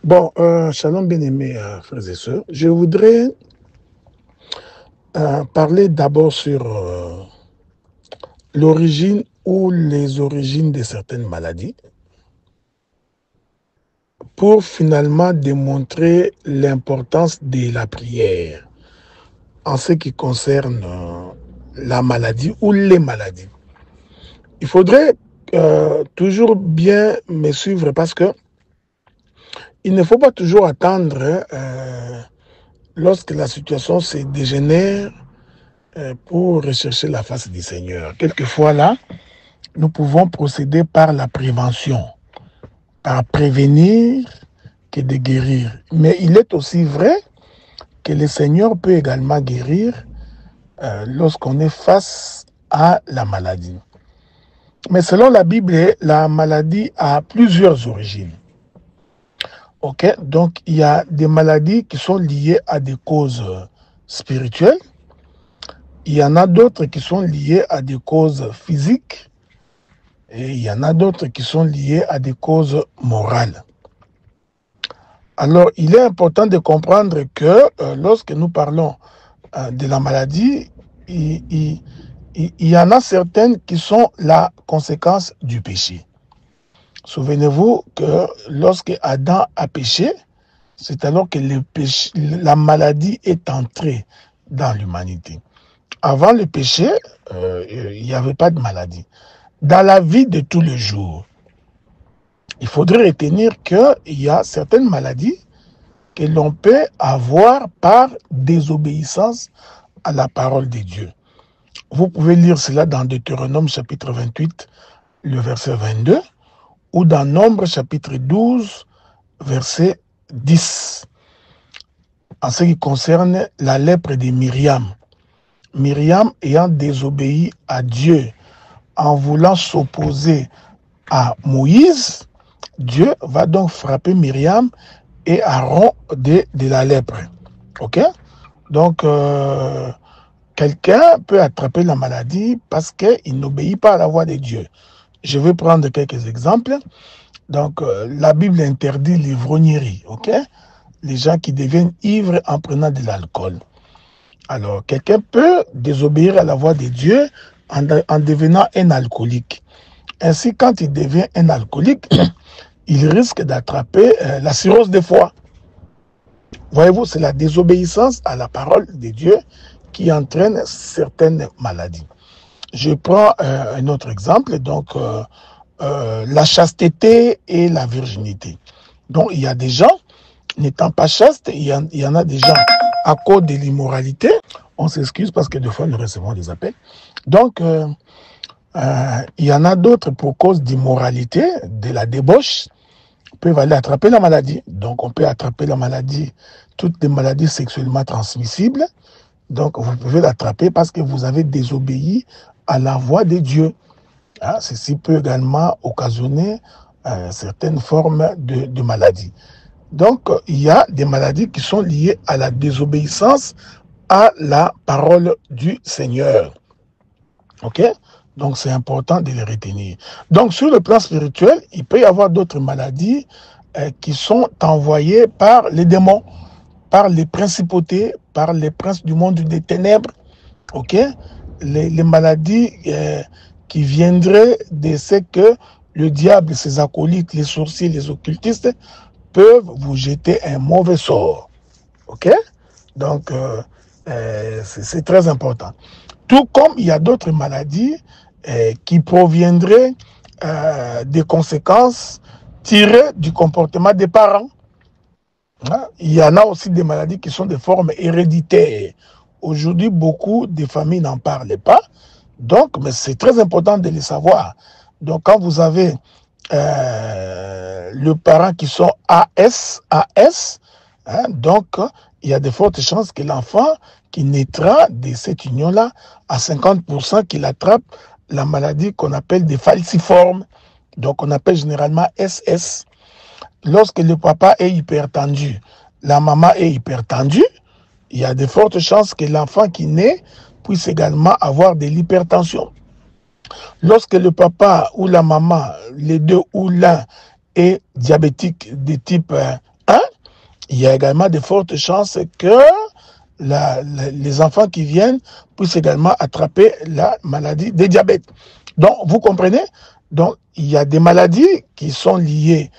Bon, shalom bien-aimés frères et sœurs. Je voudrais parler d'abord sur l'origine ou les origines de certaines maladies pour finalement démontrer l'importance de la prière en ce qui concerne la maladie ou les maladies. Il faudrait toujours bien me suivre parce que il ne faut pas toujours attendre lorsque la situation se dégénère pour rechercher la face du Seigneur. Quelquefois là, nous pouvons procéder par la prévention, par prévenir que de guérir. Mais il est aussi vrai que le Seigneur peut également guérir lorsqu'on est face à la maladie. Mais selon la Bible, la maladie a plusieurs origines. Ok, donc il y a des maladies qui sont liées à des causes spirituelles. Il y en a d'autres qui sont liées à des causes physiques. Et il y en a d'autres qui sont liées à des causes morales. Alors, il est important de comprendre que lorsque nous parlons de la maladie, il y en a certaines qui sont la conséquence du péché. Souvenez-vous que lorsque Adam a péché, c'est alors que la maladie est entrée dans l'humanité. Avant le péché, il n'y avait pas de maladie. Dans la vie de tous les jours, il faudrait retenir qu'il y a certaines maladies que l'on peut avoir par désobéissance à la parole de Dieu. Vous pouvez lire cela dans Deutéronome chapitre 28, le verset 22, ou dans Nombre chapitre 12, verset 10. En ce qui concerne la lèpre de Myriam, Myriam ayant désobéi à Dieu en voulant s'opposer à Moïse, Dieu va donc frapper Myriam et Aaron de la lèpre. Ok? Donc, quelqu'un peut attraper la maladie parce qu'il n'obéit pas à la voix de Dieu. Je vais prendre quelques exemples. Donc, la Bible interdit l'ivrognerie. Ok? Les gens qui deviennent ivres en prenant de l'alcool. Alors, quelqu'un peut désobéir à la voix de Dieu en devenant un alcoolique. Ainsi, quand il devient un alcoolique, il risque d'attraper la cirrhose de foie. Voyez-vous, c'est la désobéissance à la parole de Dieu qui entraîne certaines maladies. Je prends un autre exemple, donc la chasteté et la virginité. Donc, il y a des gens n'étant pas chastes, il y en a des gens à cause de l'immoralité. On s'excuse parce que des fois, nous recevons des appels. Donc, il y en a d'autres pour cause d'immoralité, de la débauche, peuvent aller attraper la maladie. Donc, on peut attraper la maladie, toutes les maladies sexuellement transmissibles. Donc, vous pouvez l'attraper parce que vous avez désobéi à la voix de Dieu. Hein, ceci peut également occasionner certaines formes de maladies. Donc, il y a des maladies qui sont liées à la désobéissance à la parole du Seigneur. Ok? Donc, c'est important de les retenir. Donc, sur le plan spirituel, il peut y avoir d'autres maladies qui sont envoyées par les démons, par les principautés, par les princes du monde des ténèbres. Ok? Les maladies qui viendraient de ce que le diable, ses acolytes, les sorciers, les occultistes peuvent vous jeter un mauvais sort. Ok? Donc, c'est très important. Tout comme il y a d'autres maladies qui proviendraient des conséquences tirées du comportement des parents. Hein? Il y en a aussi des maladies qui sont de forme héréditaire. Aujourd'hui, beaucoup de familles n'en parlent pas. Donc, mais c'est très important de les savoir. Donc, quand vous avez le parent qui sont AS, hein, donc il y a de fortes chances que l'enfant qui naîtra de cette union-là, à 50% qu'il attrape la maladie qu'on appelle des falciformes, donc on appelle généralement SS. Lorsque le papa est hypertendu, la maman est hypertendue, il y a de fortes chances que l'enfant qui naît puisse également avoir de l'hypertension. Lorsque le papa ou la maman, les deux ou l'un, est diabétique de type 1, il y a également de fortes chances que les enfants qui viennent puissent également attraper la maladie des diabètes. Donc, vous comprenez? Donc, il y a des maladies qui sont liées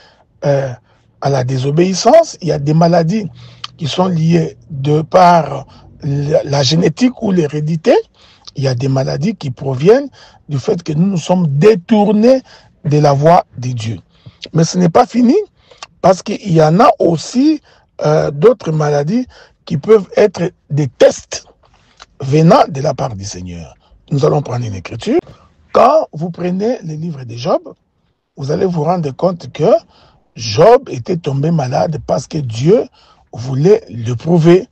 à la désobéissance, il y a des maladies qui sont liées de par la génétique ou l'hérédité, il y a des maladies qui proviennent du fait que nous nous sommes détournés de la voie de Dieu. Mais ce n'est pas fini, parce qu'il y en a aussi d'autres maladies qui peuvent être des tests venant de la part du Seigneur. Nous allons prendre une écriture. Quand vous prenez le livre de Job, vous allez vous rendre compte que Job était tombé malade parce que Dieu voulait le prouver.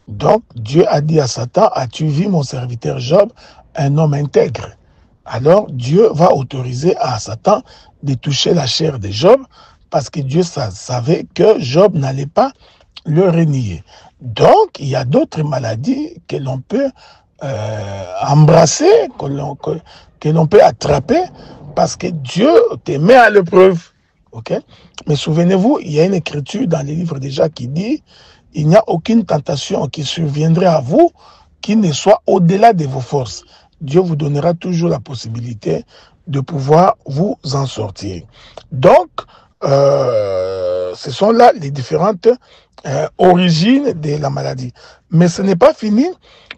Donc, Dieu a dit à Satan, as-tu vu mon serviteur Job, un homme intègre? Alors, Dieu va autoriser à Satan de toucher la chair de Job parce que Dieu savait que Job n'allait pas le renier. Donc, il y a d'autres maladies que l'on peut embrasser, que l'on peut attraper parce que Dieu te met à l'épreuve. Okay? Mais souvenez-vous, il y a une écriture dans les livres déjà qui dit il n'y a aucune tentation qui surviendrait à vous qui ne soit au-delà de vos forces. Dieu vous donnera toujours la possibilité de pouvoir vous en sortir. Donc, ce sont là les différentes origines de la maladie. Mais ce n'est pas fini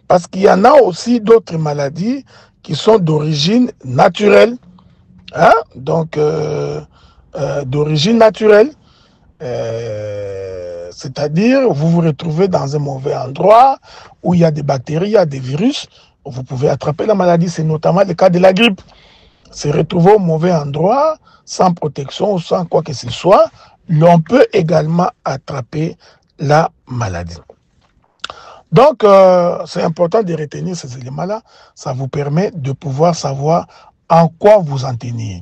parce qu'il y en a aussi d'autres maladies qui sont d'origine naturelle. Hein? Donc, d'origine naturelle. C'est-à-dire, vous vous retrouvez dans un mauvais endroit où il y a des bactéries, il y a des virus, vous pouvez attraper la maladie. C'est notamment le cas de la grippe. Se retrouver au mauvais endroit, sans protection ou sans quoi que ce soit, l'on peut également attraper la maladie. Donc, c'est important de retenir ces éléments-là. Ça vous permet de pouvoir savoir en quoi vous en tenir.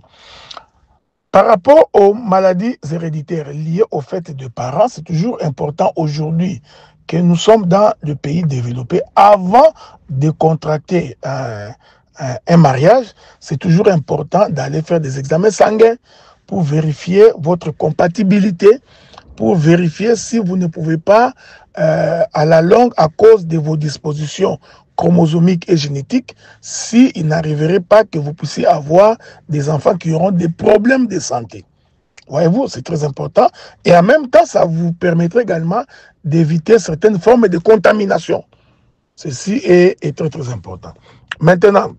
Par rapport aux maladies héréditaires liées au fait de parents, c'est toujours important aujourd'hui que nous sommes dans le pays développé. Avant de contracter un mariage, c'est toujours important d'aller faire des examens sanguins pour vérifier votre compatibilité, pour vérifier si vous ne pouvez pas, à la longue, à cause de vos dispositions chromosomiques et génétiques, s'il n'arriverait pas que vous puissiez avoir des enfants qui auront des problèmes de santé. Voyez-vous, c'est très important. Et en même temps, ça vous permettrait également d'éviter certaines formes de contamination. Ceci est très, très important. Maintenant,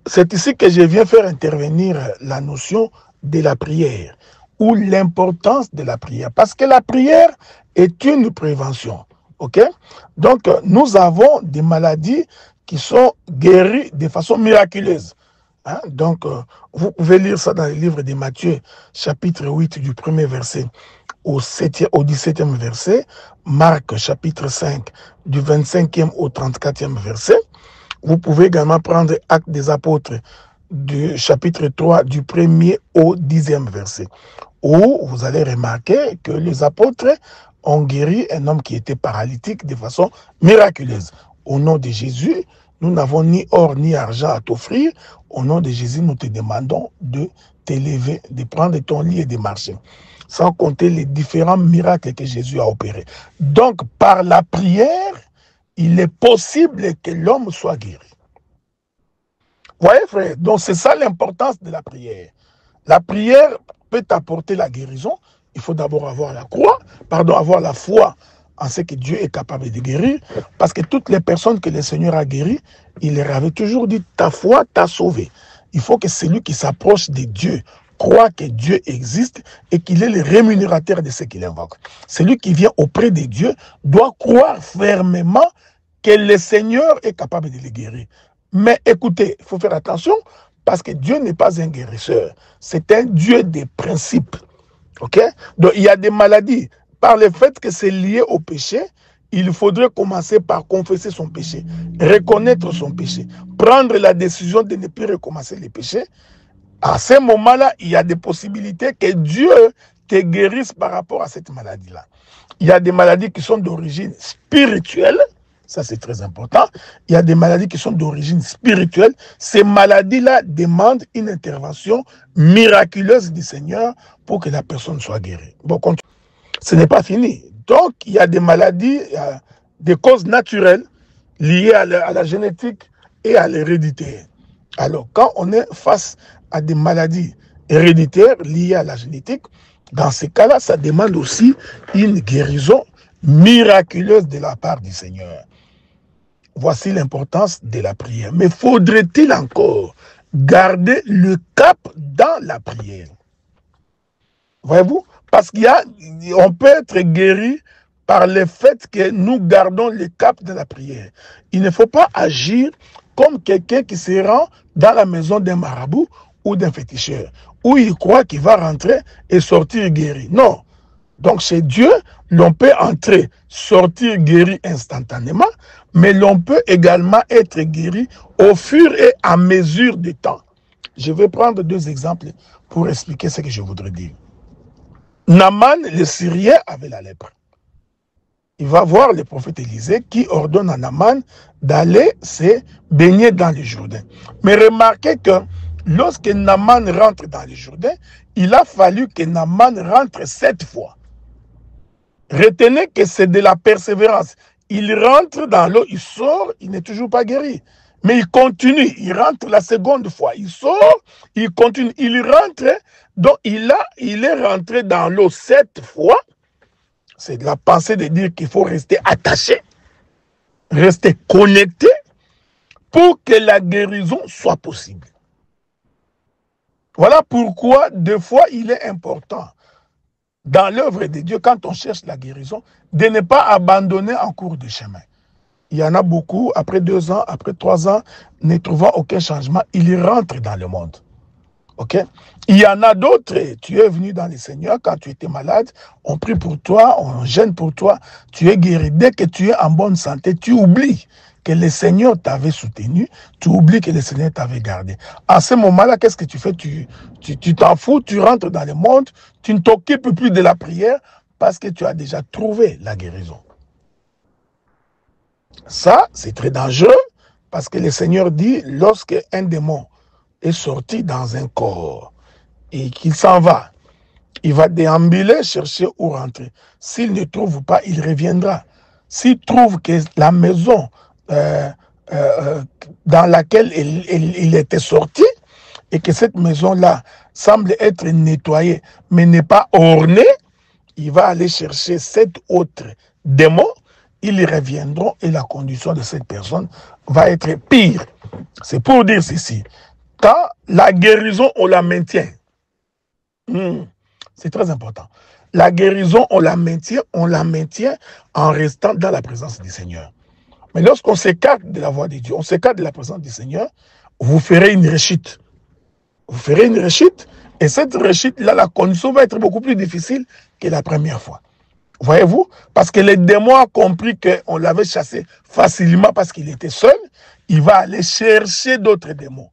c'est ici que je viens faire intervenir la notion de la prière ou l'importance de la prière. Parce que la prière est une prévention. Ok? Donc, nous avons des maladies qui sont guéries de façon miraculeuse. Hein? Donc, vous pouvez lire ça dans le livre de Matthieu, chapitre 8, du 1er verset au 17e verset. Marc, chapitre 5, du 25e au 34e verset. Vous pouvez également prendre Actes des Apôtres, du chapitre 3, du 1er au 10e verset, où vous allez remarquer que les apôtres ont guéri un homme qui était paralytique de façon miraculeuse. Au nom de Jésus, nous n'avons ni or ni argent à t'offrir. Au nom de Jésus, nous te demandons de t'élever, de prendre ton lit et de marcher. Sans compter les différents miracles que Jésus a opérés. Donc, par la prière, il est possible que l'homme soit guéri. Vous voyez, frère? Donc, c'est ça l'importance de la prière. La prière peut apporter la guérison. Il faut d'abord avoir avoir la foi en ce que Dieu est capable de guérir. Parce que toutes les personnes que le Seigneur a guéries, il leur avait toujours dit, ta foi t'a sauvé. Il faut que celui qui s'approche de Dieu croit que Dieu existe et qu'il est le rémunérateur de ce qu'il invoque. Celui qui vient auprès de Dieu doit croire fermement que le Seigneur est capable de le guérir. Mais écoutez, il faut faire attention parce que Dieu n'est pas un guérisseur. C'est un Dieu des principes. Ok? Donc, il y a des maladies. Par le fait que c'est lié au péché, il faudrait commencer par confesser son péché, reconnaître son péché, prendre la décision de ne plus recommencer les péchés. À ce moment-là, il y a des possibilités que Dieu te guérisse par rapport à cette maladie-là. Il y a des maladies qui sont d'origine spirituelle. Ça, c'est très important. Il y a des maladies qui sont d'origine spirituelle. Ces maladies-là demandent une intervention miraculeuse du Seigneur pour que la personne soit guérie. Bon, ce n'est pas fini. Donc, il y a des maladies, des causes naturelles liées à la génétique et à l'hérédité. Alors, quand on est face à des maladies héréditaires liées à la génétique, dans ces cas-là, ça demande aussi une guérison miraculeuse de la part du Seigneur. Voici l'importance de la prière. Mais faudrait-il encore garder le cap dans la prière? Voyez-vous? Parce qu'on peut être guéri par le fait que nous gardons le cap de la prière. Il ne faut pas agir comme quelqu'un qui se rend dans la maison d'un marabout ou d'un féticheur, où il croit qu'il va rentrer et sortir guéri. Non. Donc chez Dieu, l'on peut entrer, sortir guéri instantanément, mais l'on peut également être guéri au fur et à mesure du temps. Je vais prendre deux exemples pour expliquer ce que je voudrais dire. Naaman, le Syrien, avait la lèpre. Il va voir le prophète Élisée qui ordonne à Naaman d'aller se baigner dans le Jourdain. Mais remarquez que lorsque Naaman rentre dans le Jourdain, il a fallu que Naaman rentre 7 fois. Retenez que c'est de la persévérance. Il rentre dans l'eau, il sort, il n'est toujours pas guéri. Mais il continue, il rentre la seconde fois. Il sort, il continue, il rentre. Donc il est rentré dans l'eau 7 fois. C'est de la pensée de dire qu'il faut rester attaché, rester connecté pour que la guérison soit possible. Voilà pourquoi, des fois, il est important, dans l'œuvre de Dieu, quand on cherche la guérison, de ne pas abandonner en cours de chemin. Il y en a beaucoup, après 2 ans, après 3 ans, ne trouvant aucun changement, ils rentrent dans le monde. Ok? Il y en a d'autres, tu es venu dans le Seigneur quand tu étais malade, on prie pour toi, on gêne pour toi, tu es guéri. Dès que tu es en bonne santé, tu oublies que le Seigneur t'avait soutenu, tu oublies que le Seigneur t'avait gardé. À ce moment-là, qu'est-ce que tu fais? Tu t'en fous, tu rentres dans le monde, tu ne t'occupes plus de la prière parce que tu as déjà trouvé la guérison. Ça, c'est très dangereux parce que le Seigneur dit, lorsque un démon est sorti dans un corps et qu'il s'en va, il va déambuler, chercher où rentrer. S'il ne trouve pas, il reviendra. S'il trouve que la maison dans laquelle il était sorti et que cette maison-là semble être nettoyée mais n'est pas ornée, il va aller chercher 7 autres démons, ils reviendront et la condition de cette personne va être pire. C'est pour dire ceci. Quand la guérison, on la maintient. C'est très important. La guérison, on la maintient en restant dans la présence du Seigneur. Mais lorsqu'on s'écarte de la voix de Dieu, on s'écarte de la présence du Seigneur, vous ferez une rechute. Vous ferez une rechute, et cette rechute-là, la condition va être beaucoup plus difficile que la première fois. Voyez-vous? Parce que le démon a compris qu'on l'avait chassé facilement parce qu'il était seul, il va aller chercher d'autres démons.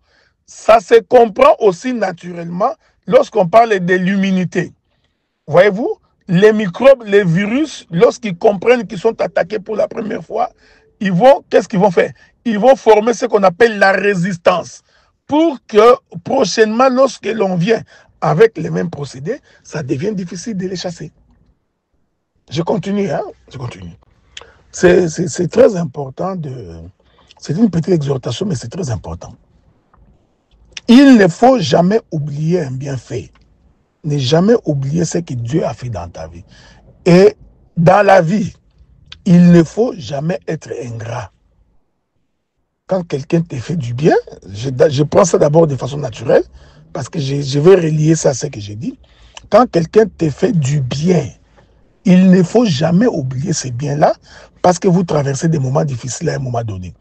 Ça se comprend aussi naturellement lorsqu'on parle de l'immunité. Voyez-vous, les microbes, les virus, lorsqu'ils comprennent qu'ils sont attaqués pour la première fois, qu'est-ce qu'ils vont faire? Ils vont former ce qu'on appelle la résistance. Pour que prochainement, lorsque l'on vient avec les mêmes procédés, ça devient difficile de les chasser. Je continue, hein? Je continue. C'est très important c'est une petite exhortation, mais c'est très important. Il ne faut jamais oublier un bienfait. Ne jamais oublier ce que Dieu a fait dans ta vie. Et dans la vie, il ne faut jamais être ingrat. Quand quelqu'un te fait du bien, je prends ça d'abord de façon naturelle, parce que je vais relier ça à ce que j'ai dit. Quand quelqu'un te fait du bien, il ne faut jamais oublier ces biens-là, parce que vous traversez des moments difficiles à un moment donné.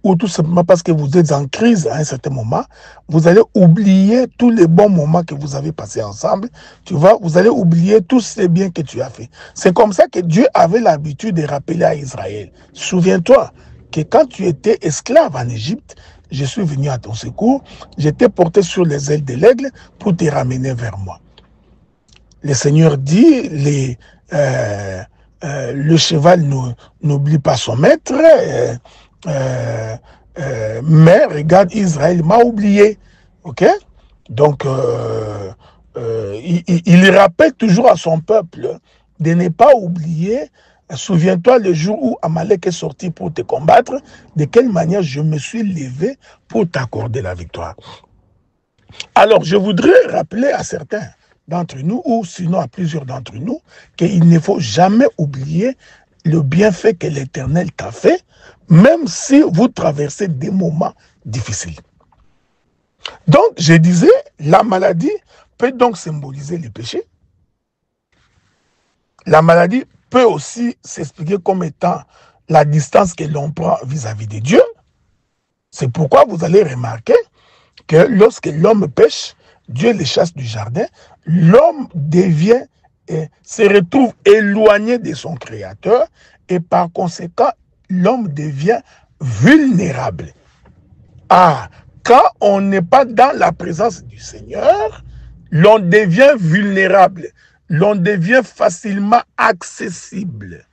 Ou tout simplement parce que vous êtes en crise à un certain moment, vous allez oublier tous les bons moments que vous avez passés ensemble. Vous allez oublier tous ces biens que tu as fait. C'est comme ça que Dieu avait l'habitude de rappeler à Israël. Souviens-toi que quand tu étais esclave en Égypte, je suis venu à ton secours, j'étais porté sur les ailes de l'aigle pour te ramener vers moi. Le Seigneur dit, le cheval n'oublie pas son maître, mais regarde, Israël m'a oublié. Ok? Donc, il rappelle toujours à son peuple de ne pas oublier, souviens-toi le jour où Amalek est sorti pour te combattre, de quelle manière je me suis levé pour t'accorder la victoire. Alors, je voudrais rappeler à certains d'entre nous, ou sinon à plusieurs d'entre nous, qu'il ne faut jamais oublier le bienfait que l'Éternel t'a fait, même si vous traversez des moments difficiles. Donc, je disais, la maladie peut donc symboliser le péché. La maladie peut aussi s'expliquer comme étant la distance que l'on prend vis-à-vis de Dieu. C'est pourquoi vous allez remarquer que lorsque l'homme pêche, Dieu le chasse du jardin, l'homme devient et se retrouve éloigné de son Créateur et par conséquent, l'homme devient vulnérable. Ah, quand on n'est pas dans la présence du Seigneur, l'on devient vulnérable, l'on devient facilement accessible.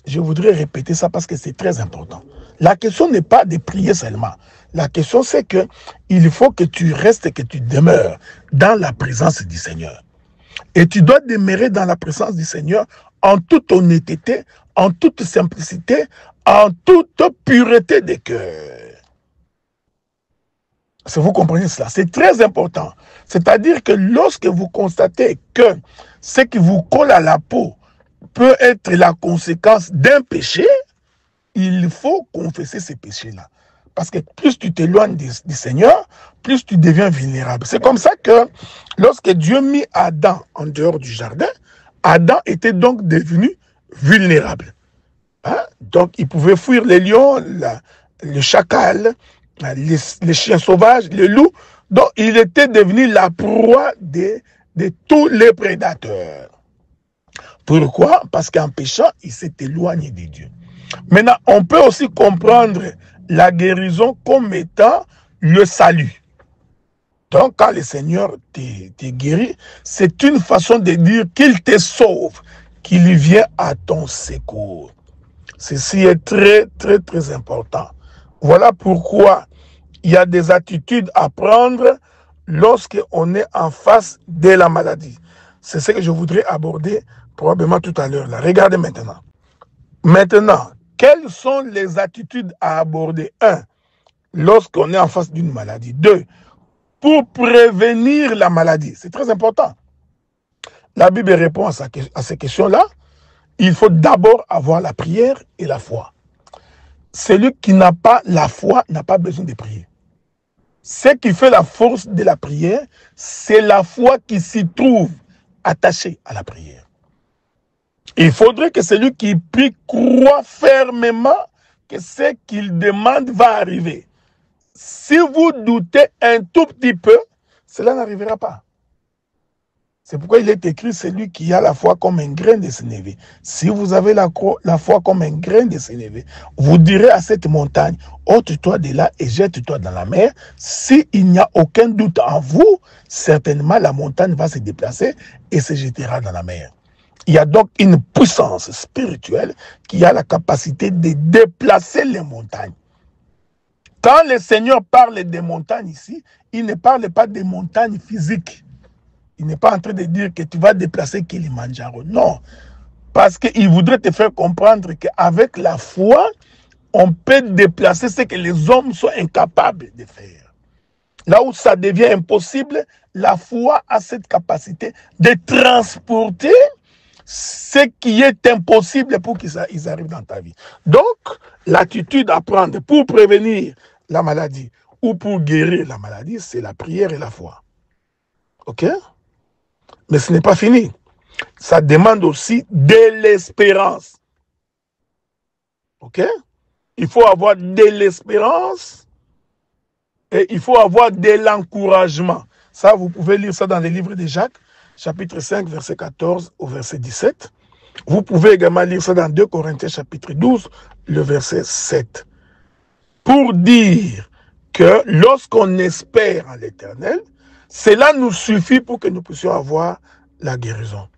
Je voudrais répéter ça parce que c'est très important. La question n'est pas de prier seulement. La question, c'est que il faut que tu restes, que tu demeures dans la présence du Seigneur. Et tu dois demeurer dans la présence du Seigneur en toute honnêteté, en toute simplicité, en toute pureté de cœur. Si vous comprenez cela, c'est très important. C'est-à-dire que lorsque vous constatez que ce qui vous colle à la peau peut être la conséquence d'un péché, il faut confesser ces péchés-là. Parce que plus tu t'éloignes du Seigneur, plus tu deviens vulnérable. C'est comme ça que lorsque Dieu mit Adam en dehors du jardin, Adam était donc devenu vulnérable. Hein? Donc il pouvait fuir les lions, le chacal, les chiens sauvages, les loups. Donc il était devenu la proie de tous les prédateurs. Pourquoi? Parce qu'en péchant, il s'est éloigné de Dieu. Maintenant, on peut aussi comprendre la guérison comme étant le salut. Donc, quand le Seigneur te guérit, c'est une façon de dire qu'il te sauve, qu'il vient à ton secours. Ceci est très, très, très important. Voilà pourquoi il y a des attitudes à prendre lorsqu'on est en face de la maladie. C'est ce que je voudrais aborder probablement tout à l'heure. Regardez maintenant. Maintenant, quelles sont les attitudes à aborder? 1. Lorsqu'on est en face d'une maladie. 2. Pour prévenir la maladie. C'est très important. La Bible répond à ces questions-là. Il faut d'abord avoir la prière et la foi. Celui qui n'a pas la foi n'a pas besoin de prier. Ce qui fait la force de la prière, c'est la foi qui s'y trouve attachée à la prière. Il faudrait que celui qui prie croit fermement que ce qu'il demande va arriver. Si vous doutez un tout petit peu, cela n'arrivera pas. C'est pourquoi il est écrit, celui qui a la foi comme un grain de sénévé. Si vous avez la foi comme un grain de sénévé, vous direz à cette montagne, ôte-toi de là et jette-toi dans la mer. S'il n'y a aucun doute en vous, certainement la montagne va se déplacer et se jettera dans la mer. Il y a donc une puissance spirituelle qui a la capacité de déplacer les montagnes. Quand le Seigneur parle des montagnes ici, il ne parle pas des montagnes physiques. Il n'est pas en train de dire que tu vas déplacer Kilimanjaro. Non. Parce qu'il voudrait te faire comprendre qu'avec la foi, on peut déplacer ce que les hommes sont incapables de faire. Là où ça devient impossible, la foi a cette capacité de transporter ce qui est impossible pour qu'ils arrivent dans ta vie. Donc, l'attitude à prendre pour prévenir la maladie ou pour guérir la maladie, c'est la prière et la foi. OK? Mais ce n'est pas fini. Ça demande aussi de l'espérance. OK? Il faut avoir de l'espérance et il faut avoir de l'encouragement. Ça, vous pouvez lire ça dans les livres de Jacques, chapitre 5, verset 14 au verset 17. Vous pouvez également lire ça dans 2 Corinthiens, chapitre 12, le verset 7. Pour dire que lorsqu'on espère en l'Éternel, cela nous suffit pour que nous puissions avoir la guérison.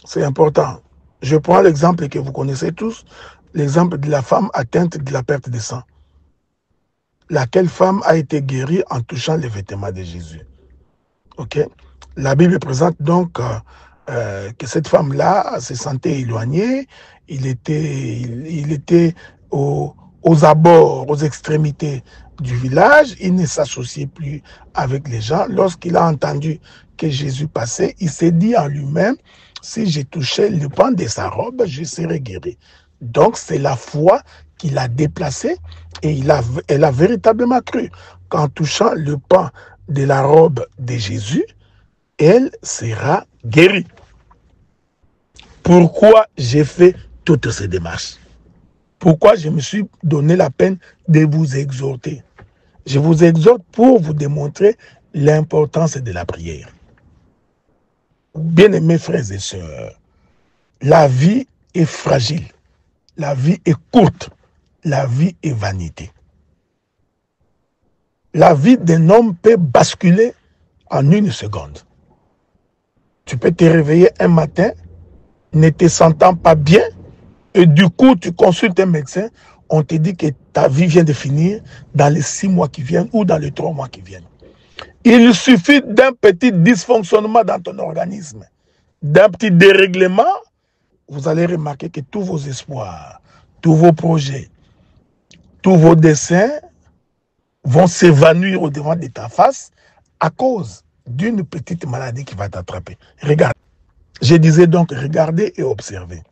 C'est important. Je prends l'exemple que vous connaissez tous, l'exemple de la femme atteinte de la perte de sang. Laquelle femme a été guérie en touchant les vêtements de Jésus. OK? La Bible présente donc que cette femme-là se sentait éloignée. Il était aux abords, aux extrémités du village. Il ne s'associait plus avec les gens. Lorsqu'il a entendu que Jésus passait, il s'est dit en lui-même, si j'ai touché le pan de sa robe, je serai guéri. Donc c'est la foi qui l'a déplacé et elle a véritablement cru qu'en touchant le pan de la robe de Jésus, elle sera guérie. Pourquoi j'ai fait toutes ces démarches? Pourquoi je me suis donné la peine de vous exhorter? Je vous exhorte pour vous démontrer l'importance de la prière. Bien-aimés frères et sœurs, la vie est fragile, la vie est courte, la vie est vanité. La vie d'un homme peut basculer en une seconde. Tu peux te réveiller un matin, ne te sentant pas bien, et du coup, tu consultes un médecin, on te dit que ta vie vient de finir dans les 6 mois qui viennent ou dans les 3 mois qui viennent. Il suffit d'un petit dysfonctionnement dans ton organisme, d'un petit dérèglement, vous allez remarquer que tous vos espoirs, tous vos projets, tous vos desseins vont s'évanouir au-devant de ta face à cause d'une petite maladie qui va t'attraper. Regarde. Je disais donc, regardez et observez.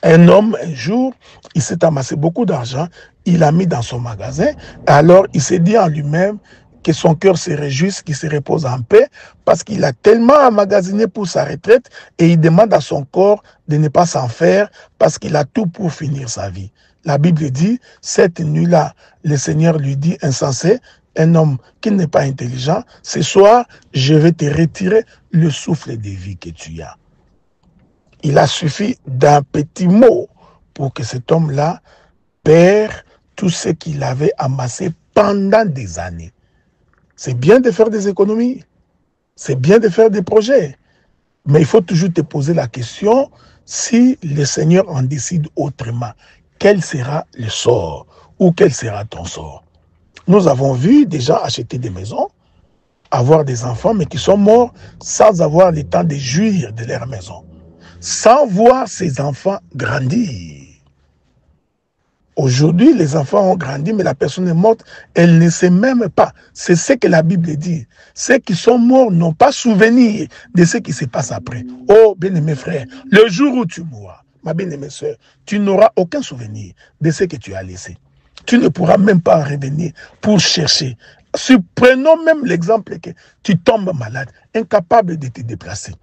Un homme, un jour, il s'est amassé beaucoup d'argent, il l'a mis dans son magasin, alors il s'est dit en lui-même que son cœur se réjouisse, qu'il se repose en paix, parce qu'il a tellement emmagasiné pour sa retraite, et il demande à son corps de ne pas s'en faire, parce qu'il a tout pour finir sa vie. La Bible dit, cette nuit-là, le Seigneur lui dit, insensé, un homme qui n'est pas intelligent, ce soir, je vais te retirer le souffle de vie que tu as. Il a suffi d'un petit mot pour que cet homme-là perd tout ce qu'il avait amassé pendant des années. C'est bien de faire des économies, c'est bien de faire des projets, mais il faut toujours te poser la question, si le Seigneur en décide autrement, quel sera le sort ou quel sera ton sort? Nous avons vu des gens acheter des maisons, avoir des enfants, mais qui sont morts sans avoir le temps de jouir de leur maison, sans voir ces enfants grandir. Aujourd'hui, les enfants ont grandi, mais la personne est morte, elle ne sait même pas. C'est ce que la Bible dit. Ceux qui sont morts n'ont pas souvenir de ce qui se passe après. Oh, bien-aimé frère, le jour où tu mourras, ma bien-aimée soeur, tu n'auras aucun souvenir de ce que tu as laissé. Tu ne pourras même pas en revenir pour chercher. Prenons même l'exemple que tu tombes malade, incapable de te déplacer,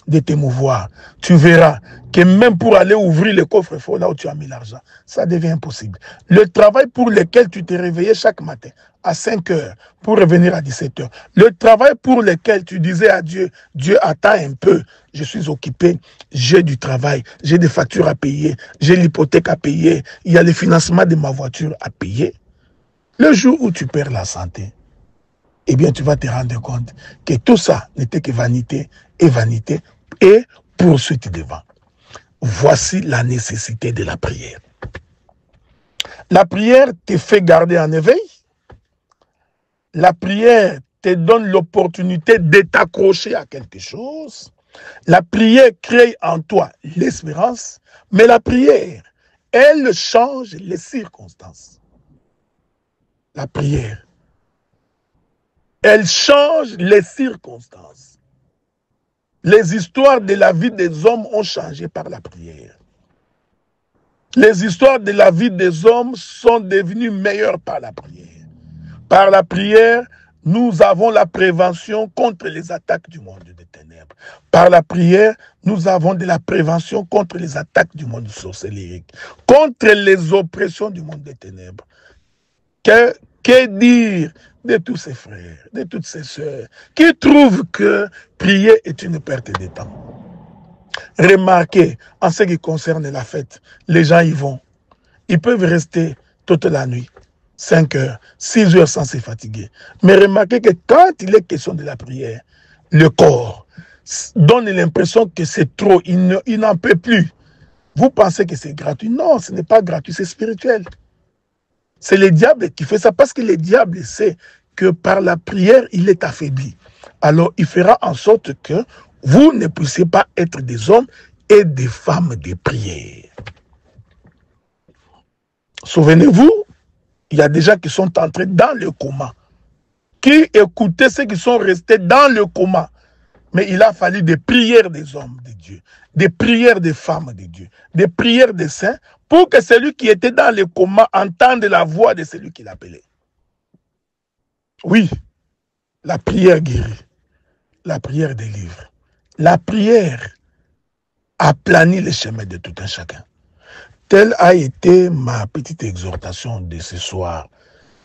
de te mouvoir. Tu verras que même pour aller ouvrir le coffre-fort là où tu as mis l'argent, ça devient impossible. Le travail pour lequel tu te réveillais chaque matin à 5 heures pour revenir à 17 heures, le travail pour lequel tu disais à Dieu, Dieu attends un peu, je suis occupé, j'ai du travail, j'ai des factures à payer, j'ai l'hypothèque à payer, il y a le financement de ma voiture à payer. Le jour où tu perds la santé, eh bien tu vas te rendre compte que tout ça n'était que vanité et poursuite devant. Voici la nécessité de la prière. La prière te fait garder en éveil. La prière te donne l'opportunité de t'accrocher à quelque chose. La prière crée en toi l'espérance, mais la prière, elle change les circonstances. La prière, elle change les circonstances. Les histoires de la vie des hommes ont changé par la prière. Les histoires de la vie des hommes sont devenues meilleures par la prière. Par la prière, nous avons la prévention contre les attaques du monde des ténèbres. Par la prière, nous avons de la prévention contre les attaques du monde sorcellerie, contre les oppressions du monde des ténèbres. Que dire de tous ces frères, de toutes ces sœurs, qui trouvent que prier est une perte de temps? Remarquez, en ce qui concerne la fête, les gens y vont. Ils peuvent rester toute la nuit, 5 heures, 6 heures sans se fatiguer. Mais remarquez que quand il est question de la prière, le corps donne l'impression que c'est trop, il n'en peut plus. Vous pensez que c'est gratuit? Non, ce n'est pas gratuit, c'est spirituel. C'est le diable qui fait ça, parce que le diable sait que par la prière, il est affaibli. Alors, il fera en sorte que, vous ne puissiez pas être des hommes et des femmes de prière. Souvenez-vous, il y a des gens qui sont entrés dans le coma, qui écoutaient ceux qui sont restés dans le coma. Mais il a fallu des prières des hommes de Dieu, des prières des femmes de Dieu, des prières des saints, pour que celui qui était dans le coma entende la voix de celui qui l'appelait. Oui, la prière guérit, la prière délivre, la prière aplanit les chemins de tout un chacun. Telle a été ma petite exhortation de ce soir.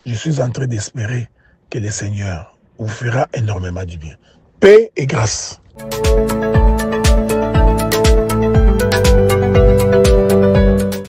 Je suis en train d'espérer que le Seigneur vous fera énormément du bien. Paix et grâce.